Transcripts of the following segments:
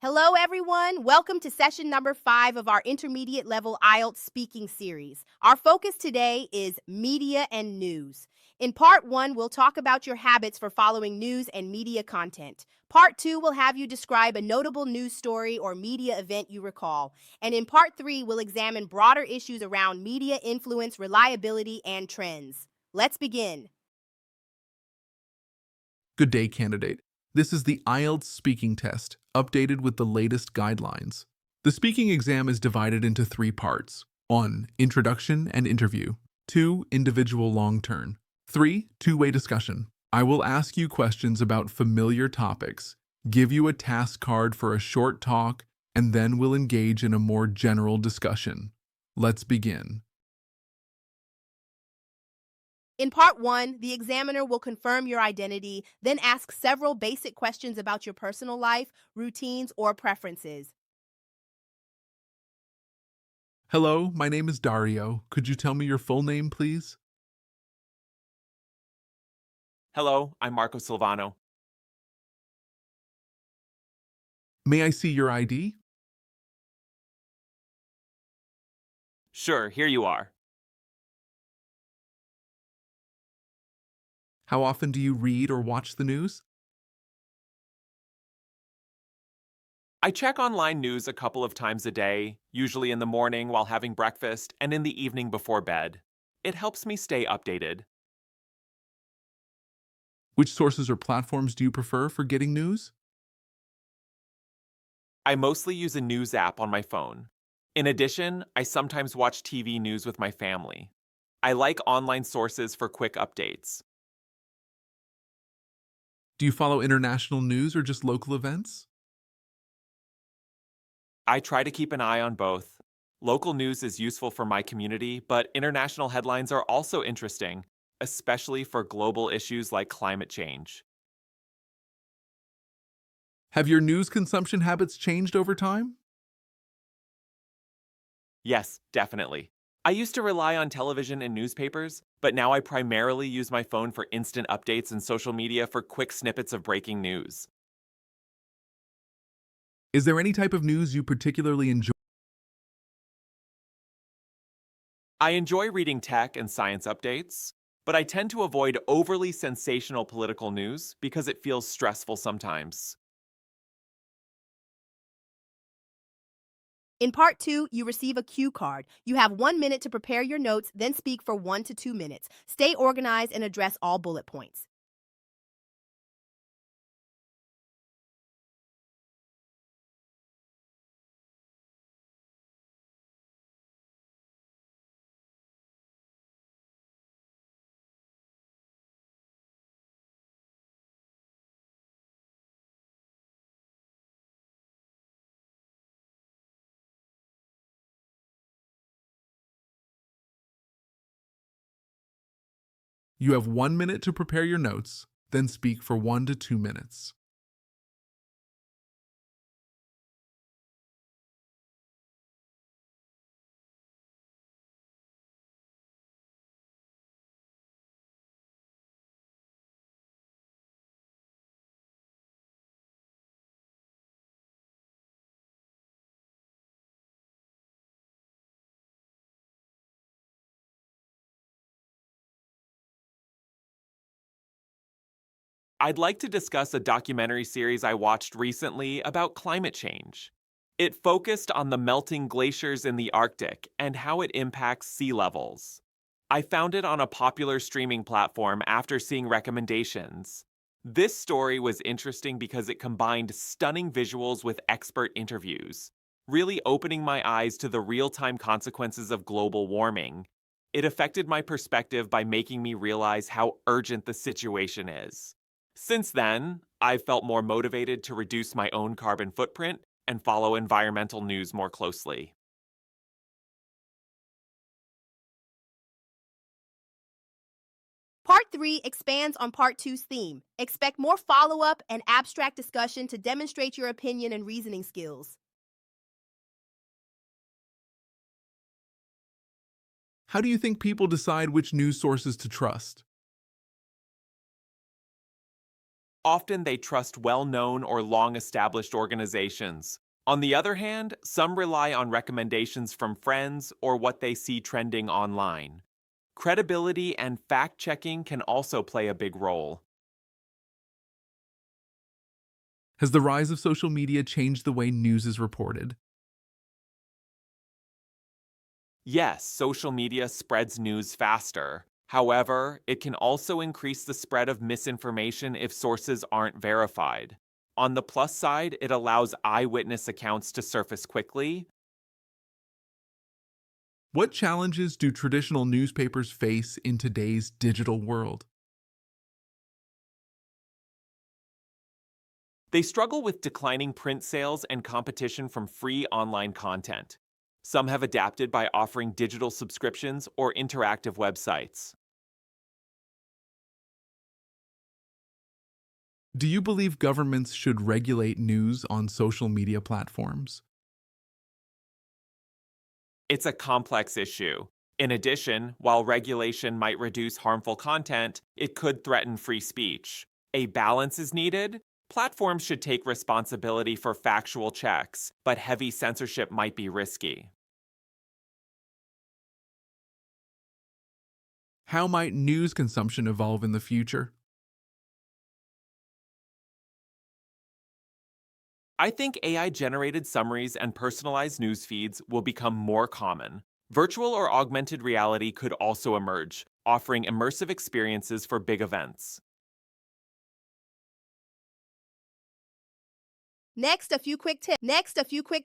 Hello, everyone. Welcome to session number 5 of our intermediate level IELTS speaking series. Our focus today is media and news. In part 1, we'll talk about your habits for following news and media content. Part 2 will have you describe a notable news story or media event you recall. And in part 3, we'll examine broader issues around media influence, reliability, and trends. Let's begin. Good day, candidate. This is the IELTS speaking test, updated with the latest guidelines. The speaking exam is divided into 3 parts. 1. Introduction and interview. 2. Individual long turn. 3. Two-way discussion. I will ask you questions about familiar topics, give you a task card for a short talk, and then we'll engage in a more general discussion. Let's begin. In part 1, the examiner will confirm your identity, then ask several basic questions about your personal life, routines, or preferences. Hello, my name is Dario. Could you tell me your full name, please? Hello, I'm Marco Silvano. May I see your ID? Sure, here you are. How often do you read or watch the news? I check online news a couple of times a day, usually in the morning while having breakfast and in the evening before bed. It helps me stay updated. Which sources or platforms do you prefer for getting news? I mostly use a news app on my phone. In addition, I sometimes watch TV news with my family. I like online sources for quick updates. Do you follow international news or just local events? I try to keep an eye on both. Local news is useful for my community, but international headlines are also interesting, especially for global issues like climate change. Have your news consumption habits changed over time? Yes, definitely. I used to rely on television and newspapers, but now I primarily use my phone for instant updates and social media for quick snippets of breaking news. Is there any type of news you particularly enjoy? I enjoy reading tech and science updates, but I tend to avoid overly sensational political news because it feels stressful sometimes. In part 2, you receive a cue card. You have 1 minute to prepare your notes, then speak for 1 to 2 minutes. Stay organized and address all bullet points. You have 1 minute to prepare your notes, then speak for 1 to 2 minutes. I'd like to discuss a documentary series I watched recently about climate change. It focused on the melting glaciers in the Arctic and how it impacts sea levels. I found it on a popular streaming platform after seeing recommendations. This story was interesting because it combined stunning visuals with expert interviews, really opening my eyes to the real-time consequences of global warming. It affected my perspective by making me realize how urgent the situation is. Since then, I've felt more motivated to reduce my own carbon footprint and follow environmental news more closely. Part 3 expands on Part two's theme. Expect more follow up and abstract discussion to demonstrate your opinion and reasoning skills. How do you think people decide which news sources to trust? Often they trust well-known or long-established organizations. On the other hand, some rely on recommendations from friends or what they see trending online. Credibility and fact-checking can also play a big role. Has the rise of social media changed the way news is reported? Yes, social media spreads news faster. However, it can also increase the spread of misinformation if sources aren't verified. On the plus side, it allows eyewitness accounts to surface quickly. What challenges do traditional newspapers face in today's digital world? They struggle with declining print sales and competition from free online content. Some have adapted by offering digital subscriptions or interactive websites. Do you believe governments should regulate news on social media platforms? It's a complex issue. In addition, while regulation might reduce harmful content, it could threaten free speech. A balance is needed. Platforms should take responsibility for factual checks, but heavy censorship might be risky. How might news consumption evolve in the future? I think AI generated summaries and personalized news feeds will become more common. Virtual or augmented reality could also emerge, offering immersive experiences for big events. Next, a few quick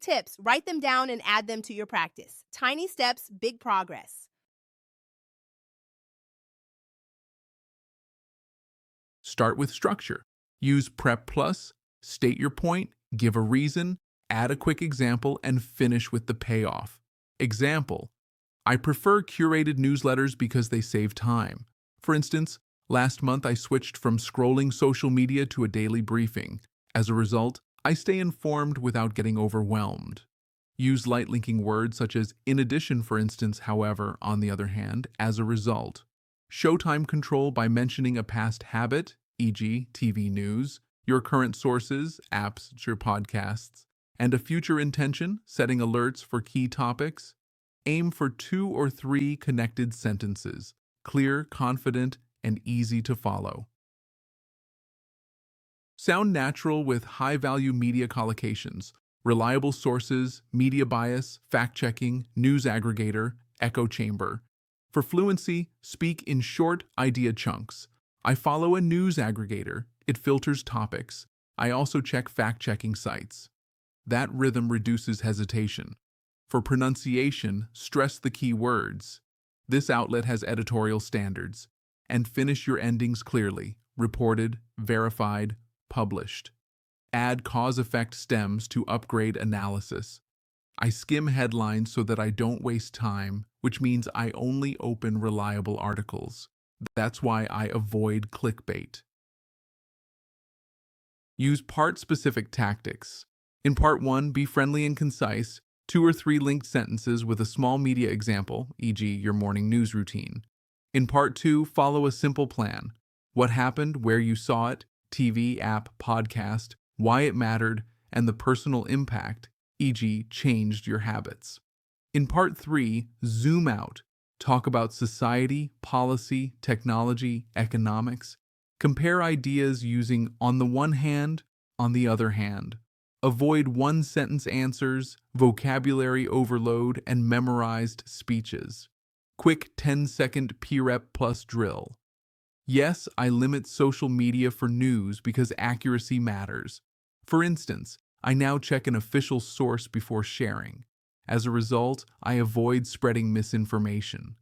tips. Write them down and add them to your practice. Tiny steps, big progress. Start with structure. Use Prep Plus, state your point, give a reason, add a quick example, and finish with the payoff. Example: I prefer curated newsletters because they save time. For instance, last month I switched from scrolling social media to a daily briefing. As a result, I stay informed without getting overwhelmed. Use light linking words such as in addition, for instance, however, on the other hand, as a result. Show time control by mentioning a past habit, e.g., TV news, your current sources, apps, your podcasts, and a future intention, setting alerts for key topics. Aim for 2 or 3 connected sentences, clear, confident, and easy to follow. Sound natural with high-value media collocations, reliable sources, media bias, fact-checking, news aggregator, echo chamber. For fluency, speak in short idea chunks. I follow a news aggregator. It filters topics. I also check fact-checking sites. That rhythm reduces hesitation. For pronunciation, stress the key words. This outlet has editorial standards. And finish your endings clearly: reported, verified, published. Add cause-effect stems to upgrade analysis. I skim headlines so that I don't waste time, which means I only open reliable articles. That's why I avoid clickbait. Use part-specific tactics. In Part 1, be friendly and concise, 2 or 3 linked sentences with a small media example, e.g., your morning news routine. In Part 2, follow a simple plan: what happened, where you saw it, TV, app, podcast, why it mattered, and the personal impact, e.g., changed your habits. In Part 3, zoom out. Talk about society, policy, technology, economics. Compare ideas using on the one hand, on the other hand. Avoid one-sentence answers, vocabulary overload, and memorized speeches. Quick 10-second P-Rep plus drill. Yes, I limit social media for news because accuracy matters. For instance, I now check an official source before sharing. As a result, I avoid spreading misinformation.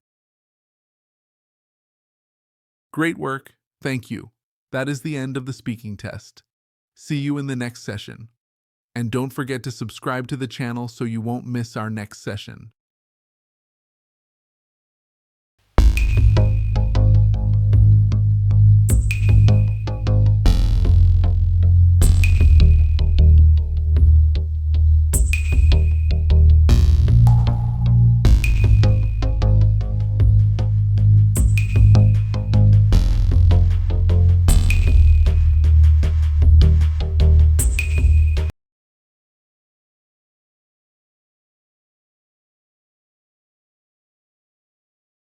Great work. Thank you. That is the end of the speaking test. See you in the next session. And don't forget to subscribe to the channel so you won't miss our next session.